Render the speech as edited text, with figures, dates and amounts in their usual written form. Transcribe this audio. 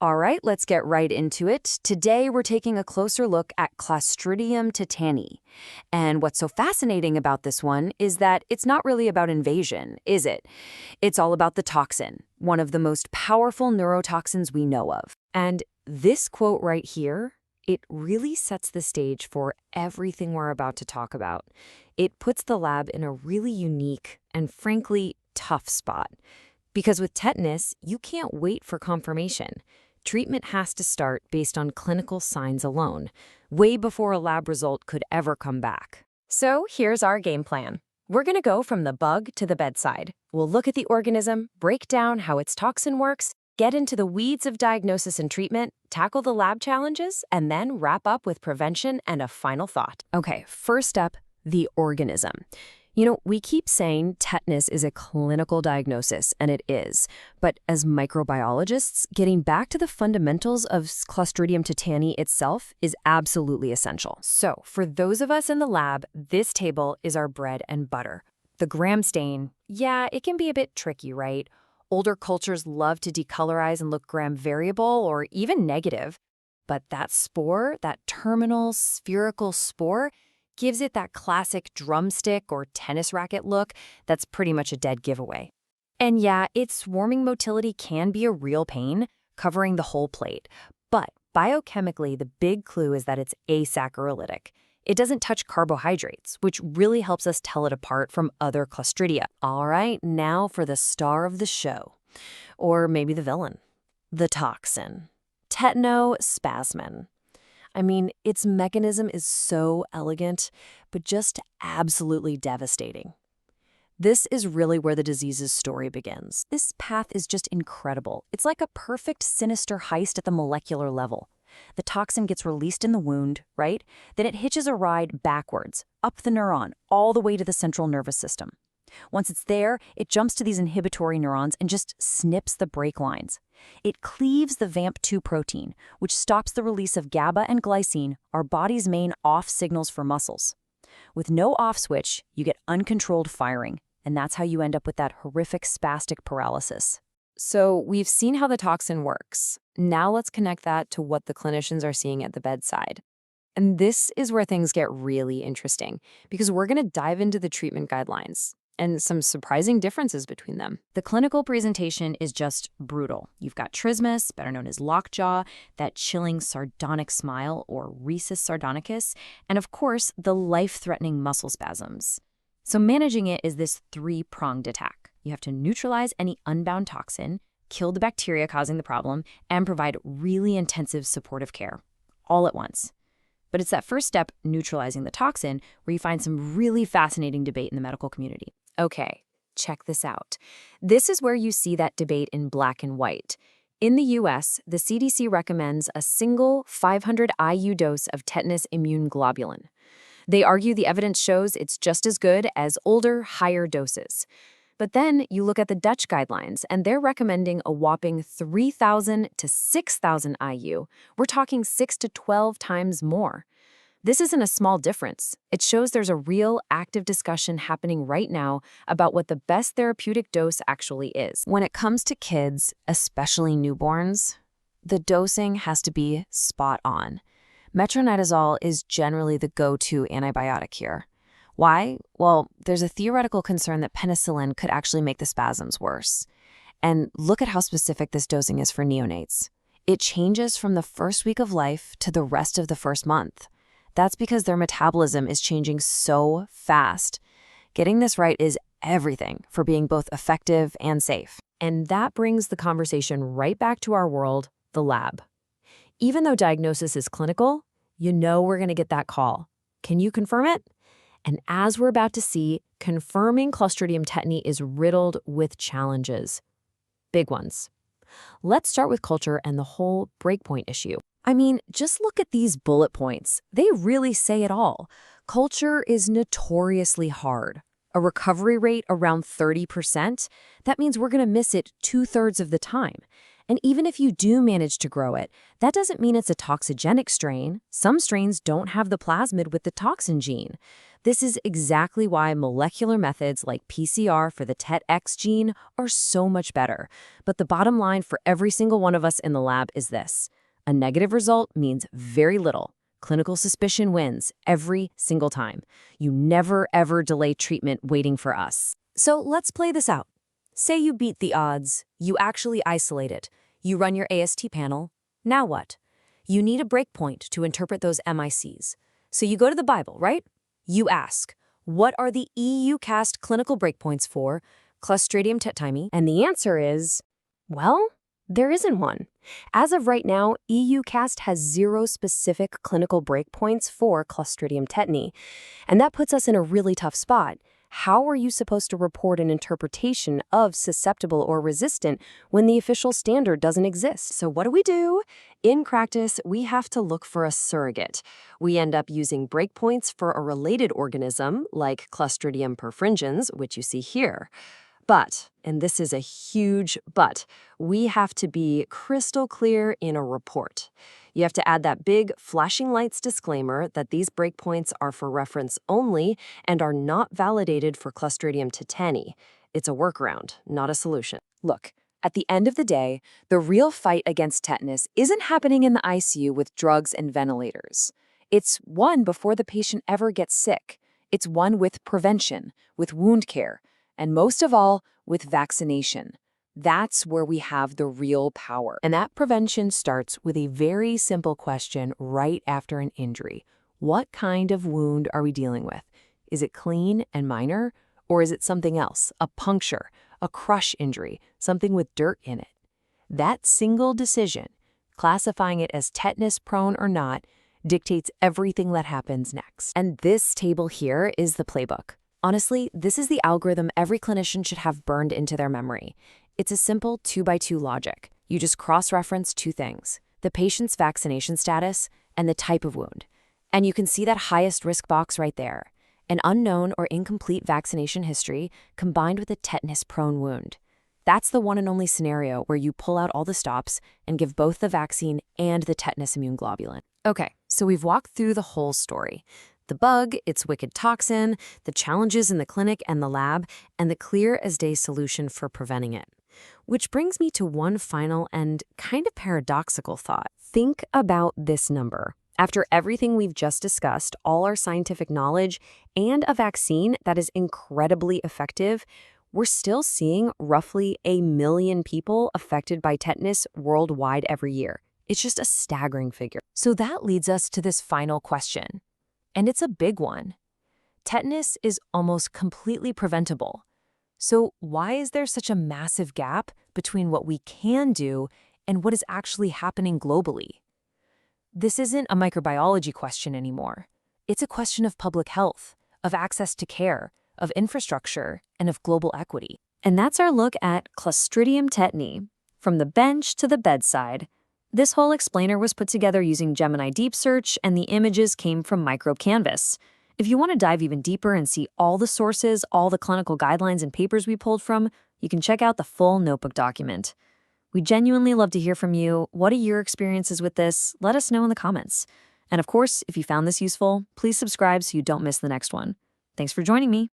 All right, let's get right into it. Today, we're taking a closer look at Clostridium tetani. And what's so fascinating about this one is that it's not really about invasion, is it? It's all about the toxin, one of the most powerful neurotoxins we know of. And this quote right here, it really sets the stage for everything we're about to talk about. It puts the lab in a really unique and frankly tough spot. Because with tetanus, you can't wait for confirmation. Treatment has to start based on clinical signs alone, way before a lab result could ever come back. So here's our game plan. We're going to go from the bug to the bedside. We'll look at the organism, break down how its toxin works, get into the weeds of diagnosis and treatment, tackle the lab challenges, and then wrap up with prevention and a final thought. Okay, first up, the organism. You know, we keep saying tetanus is a clinical diagnosis, and it is. But as microbiologists, getting back to the fundamentals of Clostridium tetani itself is absolutely essential. So, for those of us in the lab, this table is our bread and butter. The gram stain, yeah, it can be a bit tricky, right? Older cultures love to decolorize and look gram variable or even negative. But that spore, that terminal spherical spore, gives it that classic drumstick or tennis racket look that's pretty much a dead giveaway. And yeah, its swarming motility can be a real pain, covering the whole plate. But biochemically, the big clue is that it's asaccharidic. It doesn't touch carbohydrates, which really helps us tell it apart from other Clostridia. All right, now for the star of the show. Or maybe the villain. The toxin. Tetanospasmin. I mean, its mechanism is so elegant, but just absolutely devastating. This is really where the disease's story begins. This path is just incredible. It's like a perfect sinister heist at the molecular level. The toxin gets released in the wound, right? Then it hitches a ride backwards, up the neuron, all the way to the central nervous system. Once it's there, it jumps to these inhibitory neurons and just snips the brake lines. It cleaves the VAMP2 protein, which stops the release of GABA and glycine, our body's main off signals for muscles. With no off switch, you get uncontrolled firing, and that's how you end up with that horrific spastic paralysis. So we've seen how the toxin works. Now let's connect that to what the clinicians are seeing at the bedside. And this is where things get really interesting, because we're going to dive into the treatment guidelines and some surprising differences between them. The clinical presentation is just brutal. You've got trismus, better known as lockjaw, that chilling sardonic smile, or rhesus sardonicus, and of course, the life-threatening muscle spasms. So managing it is this three-pronged attack. You have to neutralize any unbound toxin, kill the bacteria causing the problem, and provide really intensive supportive care, all at once. But it's that first step, neutralizing the toxin, where you find some really fascinating debate in the medical community. Okay, check this out. This is where you see that debate in black and white. In the US, the CDC recommends a single 500 IU dose of tetanus immune globulin. They argue the evidence shows it's just as good as older, higher doses. But then you look at the Dutch guidelines, and they're recommending a whopping 3,000 to 6,000 IU. We're talking 6 to 12 times more. This isn't a small difference. It shows there's a real active discussion happening right now about what the best therapeutic dose actually is. When it comes to kids, especially newborns, the dosing has to be spot on. Metronidazole is generally the go-to antibiotic here. Why? Well, there's a theoretical concern that penicillin could actually make the spasms worse. And look at how specific this dosing is for neonates. It changes from the first week of life to the rest of the first month. That's because their metabolism is changing so fast. Getting this right is everything for being both effective and safe. And that brings the conversation right back to our world, the lab. Even though diagnosis is clinical, you know we're going to get that call. Can you confirm it? And as we're about to see, confirming Clostridium tetani is riddled with challenges. Big ones. Let's start with culture and the whole breakpoint issue. I mean, just look at these bullet points. They really say it all. Culture is notoriously hard. A recovery rate around 30%, that means we're going to miss it 2/3 of the time. And even if you do manage to grow it, that doesn't mean it's a toxigenic strain. Some strains don't have the plasmid with the toxin gene. This is exactly why molecular methods like PCR for the TET-X gene are so much better. But the bottom line for every single one of us in the lab is this: a negative result means very little. Clinical suspicion wins every single time. You never, ever delay treatment waiting for us. So let's play this out. Say you beat the odds, you actually isolate it, you run your AST panel. Now what? You need a breakpoint to interpret those MICs. So you go to the Bible, right? You ask, what are the EUCAST clinical breakpoints for Clostridium tetani? And the answer is, well, there isn't one. As of right now, EUCAST has 0 specific clinical breakpoints for Clostridium tetani, and that puts us in a really tough spot. How are you supposed to report an interpretation of susceptible or resistant when the official standard doesn't exist? So what do? In practice, we have to look for a surrogate. We end up using breakpoints for a related organism, like Clostridium perfringens, which you see here. But, and this is a huge but, we have to be crystal clear in a report. You have to add that big flashing lights disclaimer that these breakpoints are for reference only and are not validated for Clostridium tetani. It's a workaround, not a solution. Look, at the end of the day, the real fight against tetanus isn't happening in the ICU with drugs and ventilators. It's won before the patient ever gets sick. It's won with prevention, with wound care, and most of all, with vaccination. That's where we have the real power. And that prevention starts with a very simple question right after an injury. What kind of wound are we dealing with? Is it clean and minor, or is it something else, a puncture, a crush injury, something with dirt in it? That single decision, classifying it as tetanus-prone or not, dictates everything that happens next. And this table here is the playbook. Honestly, this is the algorithm every clinician should have burned into their memory. It's a simple 2x2 logic. You just cross-reference 2 things: the patient's vaccination status and the type of wound. And you can see that highest risk box right there: an unknown or incomplete vaccination history combined with a tetanus-prone wound. That's the one and only scenario where you pull out all the stops and give both the vaccine and the tetanus immune globulin. Okay, so we've walked through the whole story. The bug, its wicked toxin, the challenges in the clinic and the lab, and the clear-as-day solution for preventing it. Which brings me to one final and kind of paradoxical thought. Think about this number. After everything we've just discussed, all our scientific knowledge, and a vaccine that is incredibly effective, we're still seeing roughly 1 million people affected by tetanus worldwide every year. It's just a staggering figure. So that leads us to this final question. And it's a big one. Tetanus is almost completely preventable. So why is there such a massive gap between what we can do and what is actually happening globally? This isn't a microbiology question anymore. It's a question of public health, of access to care, of infrastructure, and of global equity. And that's our look at Clostridium tetani. From the bench to the bedside. This whole explainer was put together using Gemini Deep Search, and the images came from Microbe Canvas. If you want to dive even deeper and see all the sources, all the clinical guidelines and papers we pulled from, you can check out the full notebook document. We genuinely love to hear from you. What are your experiences with this? Let us know in the comments. And of course, if you found this useful, please subscribe so you don't miss the next one. Thanks for joining me.